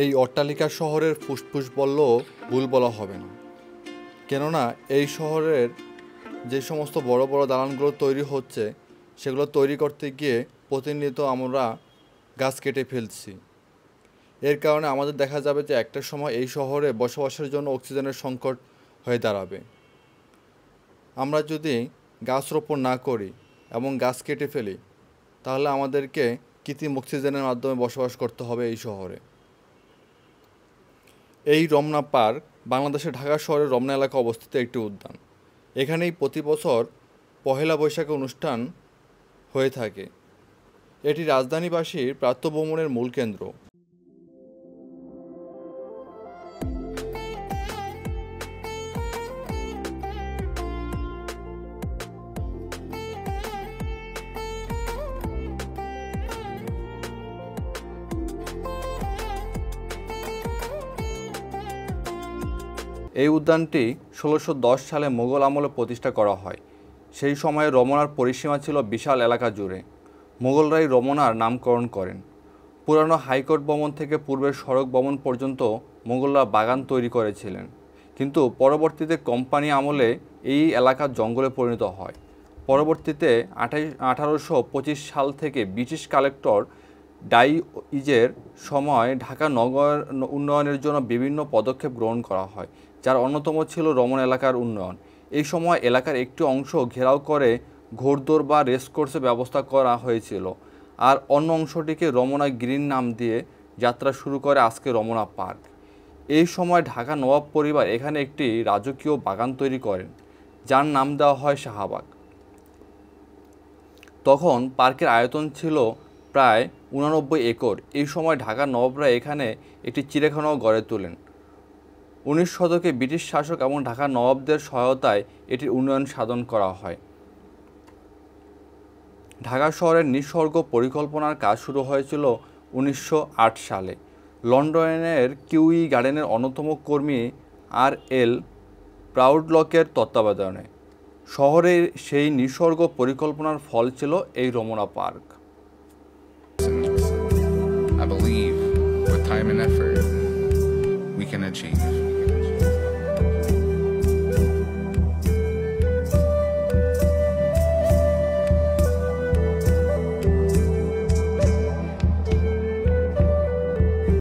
এই অট্টালিকা শহরের ফুসফুস বললেও ভুল বলা হবে না, কেননা এই শহরের যে সমস্ত বড় বড় দালানগুলো তৈরি হচ্ছে সেগুলো তৈরি করতে গিয়ে প্রতিনিয়ত আমরা গাছ কেটে ফেলছি। এর কারণে আমাদের দেখা যাবে যে একটা সময় এই শহরে বসবাসের জন্য অক্সিজেনের সংকট হয়ে দাঁড়াবে। আমরা যদি গাছ রোপণ না করি এবং গাছ কেটে ফেলি তাহলে আমাদেরকে কৃত্রিম অক্সিজেনের মাধ্যমে বসবাস করতে হবে এই শহরে। এই রমনা পার্ক বাংলাদেশের ঢাকা শহরের রমনা এলাকা অবস্থিত একটি উদ্যান। এখানেই প্রতি বছর পহেলা বৈশাখে অনুষ্ঠান হয়ে থাকে। এটি রাজধানীবাসীর প্রাতঃভ্রমণের মূল কেন্দ্র। এই উদ্যানটি ১৬১০ সালে মোগল আমলে প্রতিষ্ঠা করা হয়। সেই সময়ে রমনার পরিসীমা ছিল বিশাল এলাকা জুড়ে। মোগলরাই রমনার নামকরণ করেন। পুরানো হাইকোর্ট ভবন থেকে পূর্বের সড়ক ভবন পর্যন্ত মোগলরা বাগান তৈরি করেছিলেন, কিন্তু পরবর্তীতে কোম্পানি আমলে এই এলাকা জঙ্গলে পরিণত হয়। পরবর্তীতে ১৮২৫ সাল থেকে ব্রিটিশ কালেক্টর ডাইজের সময় ঢাকা নগর উন্নয়নের জন্য বিভিন্ন পদক্ষেপ গ্রহণ করা হয়, যার অন্যতম ছিল রমনা এলাকার উন্নয়ন। এই সময় এলাকার একটি অংশ ঘেরাও করে ঘোড়দৌড় বা রেসকোর্সের ব্যবস্থা করা হয়েছিল, আর অন্য অংশটিকে রমনা গ্রিন নাম দিয়ে যাত্রা শুরু করে আজকে রমনা পার্ক। এই সময় ঢাকা নবাব পরিবার এখানে একটি রাজকীয় বাগান তৈরি করেন, যার নাম দেওয়া হয় শাহবাগ। তখন পার্কের আয়তন ছিল প্রায় ৮৯ একর। এই সময় ঢাকা নবাবরা এখানে একটি চিড়িয়াখানাও গড়ে তোলেন। ১৯ শতকে ব্রিটিশ শাসক এবং ঢাকা নবাবদের সহায়তায় এটির উন্নয়ন সাধন করা হয়। ঢাকা শহরের নিসর্গ পরিকল্পনার কাজ শুরু হয়েছিল ১৯০৮ সালে। লন্ডনের কিউই গার্ডেনের অন্যতম কর্মী আর.এল. প্রাউডলকের তত্ত্বাবধানে শহরের সেই নিসর্গ পরিকল্পনার ফল ছিল এই Ramna park. I believe with time and effort we can achieve.